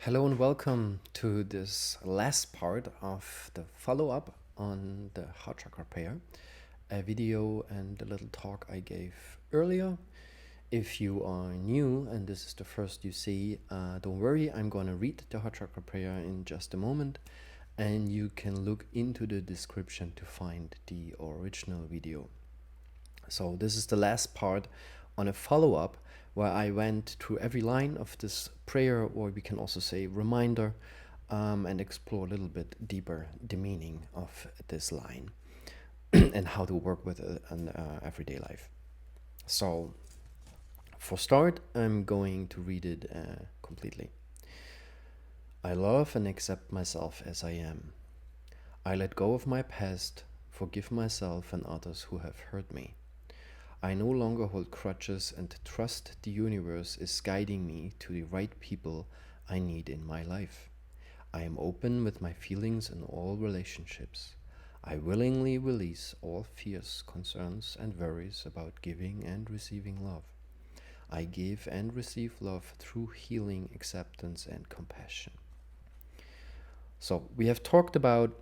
Hello and welcome to this last part of the follow-up on the Heart Chakra Prayer, a video and a little talk I gave earlier. If you are new and this is the first you see, don't worry, I'm going to read the Heart Chakra Prayer in just a moment, and you can look into the description to find the original video. So this is the last part on a follow-up where I went through every line of this prayer, or we can also say reminder, and explore a little bit deeper the meaning of this line and how to work with it in everyday life. So for start, I'm going to read it completely. I love and accept myself as I am. I let go of my past, forgive myself and others who have hurt me. I no longer hold grudges and trust the universe is guiding me to the right people I need in my life. I am open with my feelings in all relationships. I willingly release all fears, concerns, and worries about giving and receiving love. I give and receive love through healing, acceptance, and compassion. So we have talked about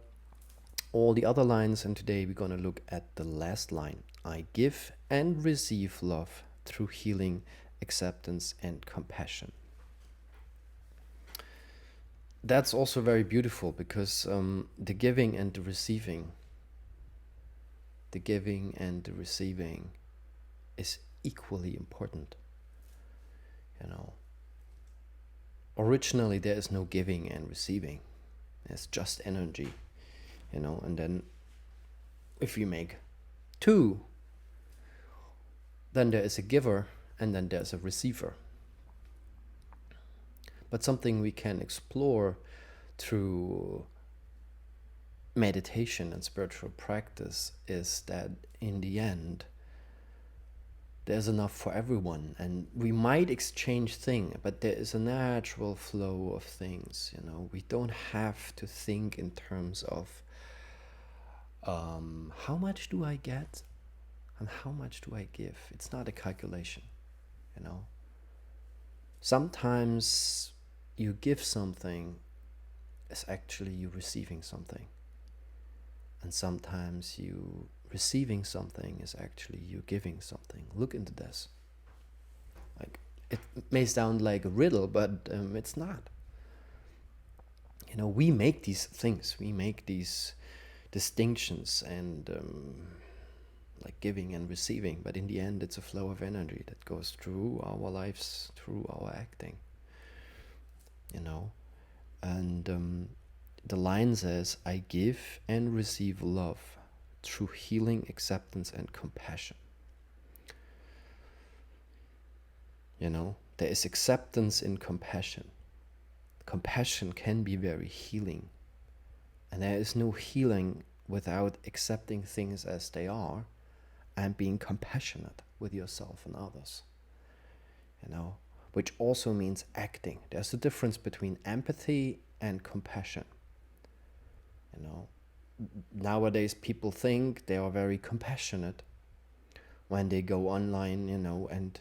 all the other lines, and today we're going to look at the last line. I give and receive love through healing, acceptance, and compassion. That's also very beautiful because the giving and the receiving is equally important. Originally there is no giving and receiving. It's just energy, and then if you make two, then there is a giver and then there's a receiver. But something we can explore through meditation and spiritual practice is that in the end, there's enough for everyone, and we might exchange things, but there is a natural flow of things. We don't have to think in terms of how much do I get and how much do I give. It's not a calculation. Sometimes you give something is actually you receiving something, and sometimes you receiving something is actually you giving something. Look into this. Like, it may sound like a riddle, but it's not. We make these things, we make these distinctions, and like giving and receiving, but in the end it's a flow of energy that goes through our lives, through our acting. And the line says, I give and receive love through healing, acceptance, and compassion. There is acceptance in compassion. Compassion can be very healing, and there is no healing without accepting things as they are and being compassionate with yourself and others. Which also means acting. There's a difference between empathy and compassion. Nowadays people think they are very compassionate when they go online, and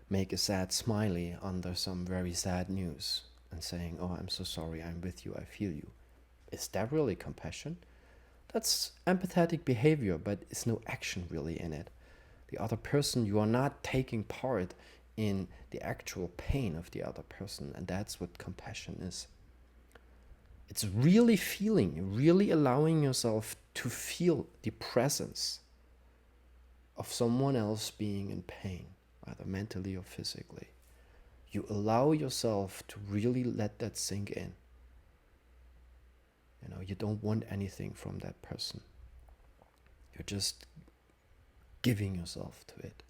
make a sad smiley under some very sad news and saying, oh, I'm so sorry, I'm with you, I feel you. Is that really compassion? That's empathetic behavior, but it's no action really in it. The other person, you are not taking part in the actual pain of the other person, and that's what compassion is. It's really feeling, really allowing yourself to feel the presence of someone else being in pain, either mentally or physically. You allow yourself to really let that sink in. You don't want anything from that person. You're just giving yourself to it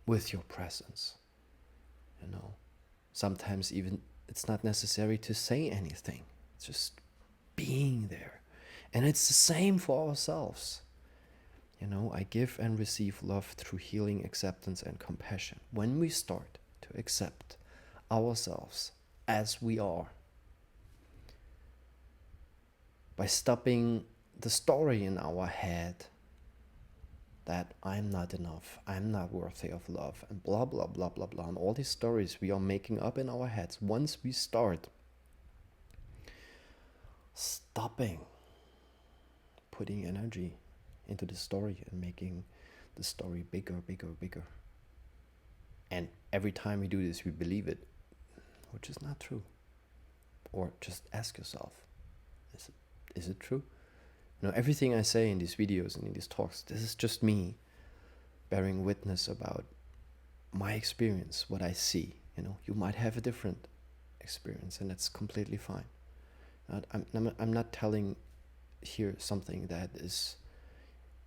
with your presence. Sometimes even it's not necessary to say anything. It's just being there. And it's the same for ourselves. I give and receive love through healing, acceptance, and compassion. When we start to accept ourselves as we are, by stopping the story in our head that I'm not enough, I'm not worthy of love, and blah, blah, blah, blah, blah. And all these stories we are making up in our heads. Once we start stopping putting energy into the story and making the story bigger, bigger, bigger. And every time we do this, we believe it, which is not true. Or just ask yourself, is it true? Everything I say in these videos and in these talks, this is just me bearing witness about my experience, what I see. You might have a different experience, and that's completely fine. I'm not telling here something that is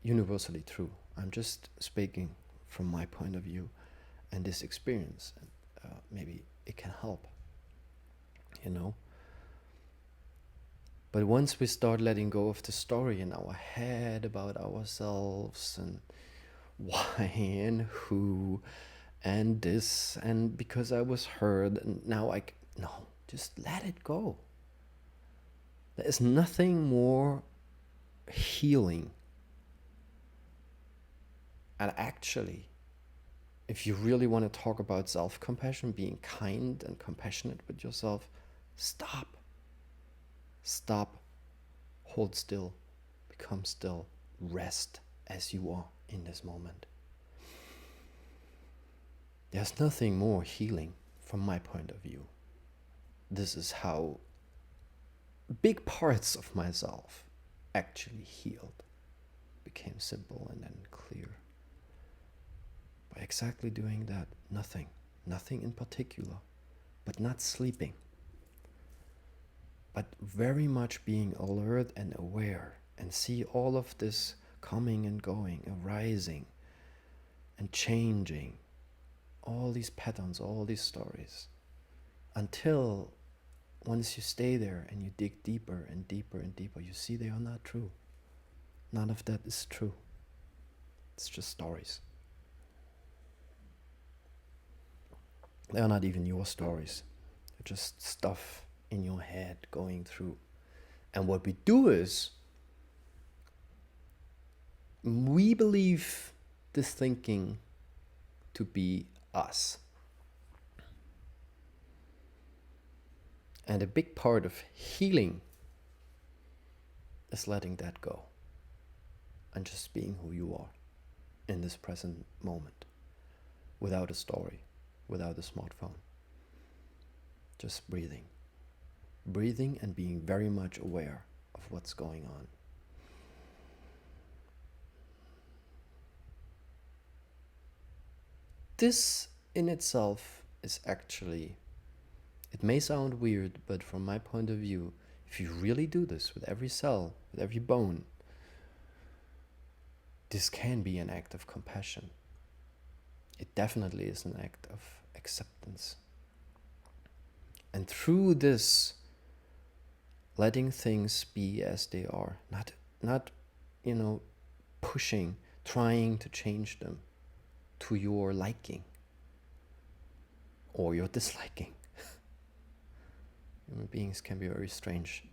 universally true. I'm just speaking from my point of view and this experience, and maybe it can help. But once we start letting go of the story in our head about ourselves and why and who and this and because I was hurt and now no, just let it go. There is nothing more healing. And actually, if you really want to talk about self-compassion, being kind and compassionate with yourself, stop. Stop, hold still, become still, rest as you are in this moment. There's nothing more healing from my point of view. This is how big parts of myself actually healed, became simple and then clear. By exactly doing that, nothing in particular, but not sleeping. But very much being alert and aware and see all of this coming and going, arising and changing, all these patterns, all these stories, until once you stay there and you dig deeper and deeper and deeper, you see they are not true. None of that is true. It's just stories. They are not even your stories. They're just stuff in your head going through. And what we do is we believe this thinking to be us. And a big part of healing is letting that go and just being who you are in this present moment, without a story, without a smartphone. Just breathing. Breathing and being very much aware of what's going on. This in itself is actually, it may sound weird, but from my point of view, if you really do this with every cell, with every bone, this can be an act of compassion. It definitely is an act of acceptance. And through this, letting things be as they are, not pushing, trying to change them to your liking or your disliking. Human beings can be very strange.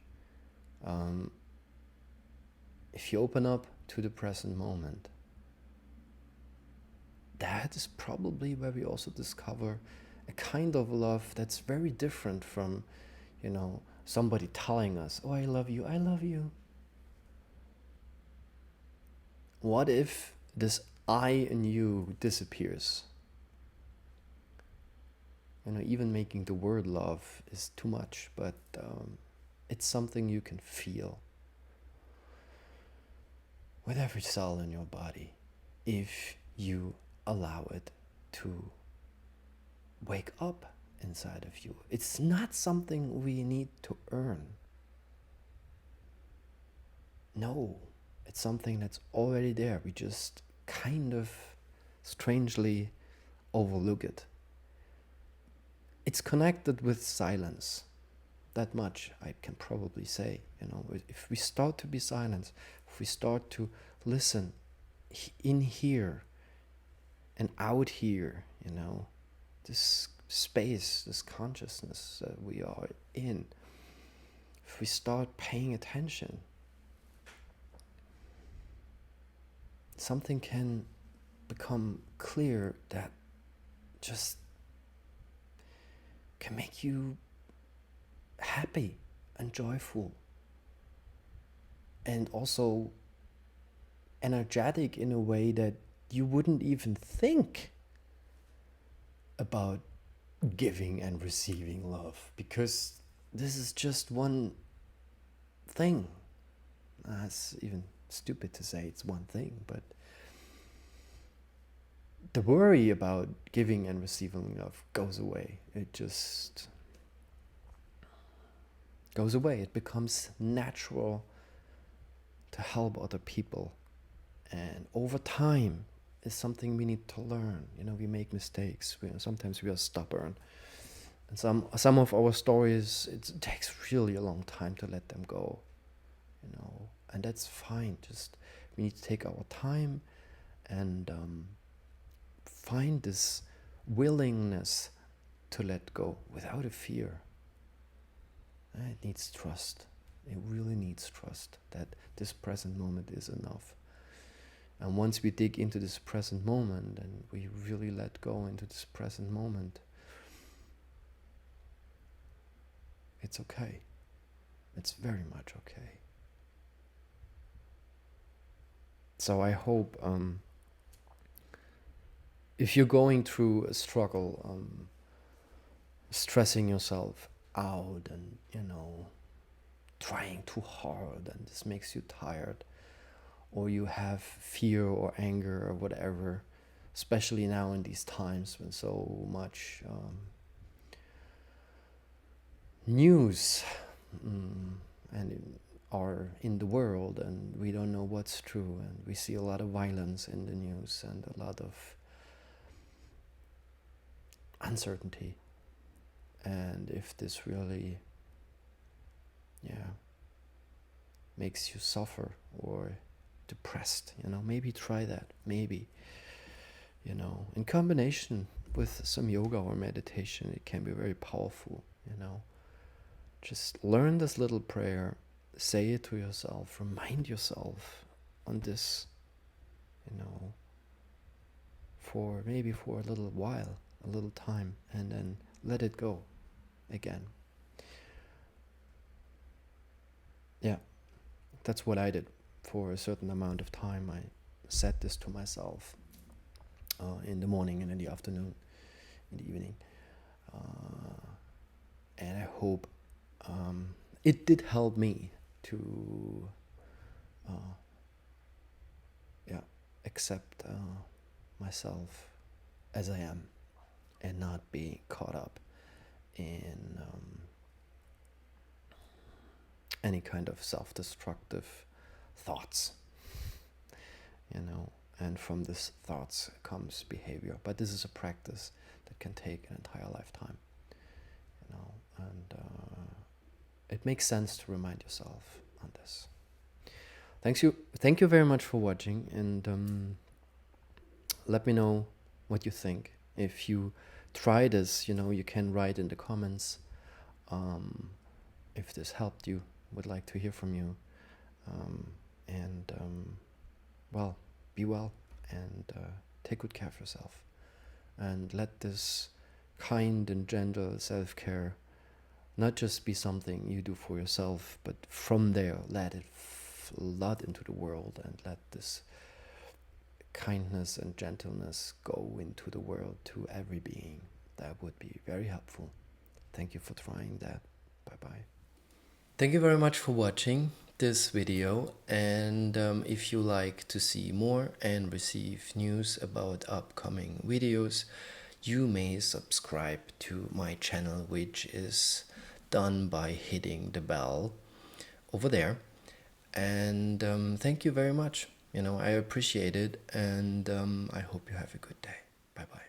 If you open up to the present moment, that is probably where we also discover a kind of love that's very different from, somebody telling us, oh, I love you, I love you. What if this I in you disappears? Even making the word love is too much, but it's something you can feel with every cell in your body if you allow it to wake up inside of you. It's not something we need to earn. No, it's something that's already there. We just kind of strangely overlook it. It's connected with silence. That much I can probably say. If we start to be silent, if we start to listen in here and out here, this space, this consciousness that we are in, if we start paying attention, something can become clear that just can make you happy and joyful, and also energetic in a way that you wouldn't even think about giving and receiving love, because this is just one thing. It's even stupid to say it's one thing, but the worry about giving and receiving love goes away. It just goes away. It becomes natural to help other people. And over time is something we need to learn. We make mistakes. Sometimes we are stubborn. And some of our stories, it takes really a long time to let them go. And that's fine. Just we need to take our time and find this willingness to let go without a fear. It needs trust. It really needs trust that this present moment is enough. And once we dig into this present moment and we really let go into this present moment, it's okay. It's very much okay. So I hope if you're going through a struggle, stressing yourself out and, trying too hard, and this makes you tired, or you have fear or anger or whatever, especially now in these times when so much news are in the world, and we don't know what's true, and we see a lot of violence in the news and a lot of uncertainty. And if this really makes you suffer or depressed, maybe try that. Maybe, in combination with some yoga or meditation, it can be very powerful. Just learn this little prayer, say it to yourself, remind yourself on this, for a little while, a little time, and then let it go again. That's what I did for a certain amount of time. I said this to myself in the morning and in the afternoon, in the evening, and I hope it did help me to accept myself as I am and not be caught up in any kind of self-destructive thoughts, and from these thoughts comes behavior. But this is a practice that can take an entire lifetime, and it makes sense to remind yourself on this. Thank you very much for watching, and let me know what you think. If you try this, you can write in the comments if this helped you. Would like to hear from you, well, be well, and take good care of yourself, and let this kind and gentle self-care not just be something you do for yourself, but from there let it flood into the world, and let this kindness and gentleness go into the world to every being. That would be very helpful. Thank you for trying that. Bye-bye. Thank you very much for watching this video, and if you like to see more and receive news about upcoming videos, you may subscribe to my channel, which is done by hitting the bell over there. And thank you very much. I appreciate it, and I hope you have a good day. Bye-bye.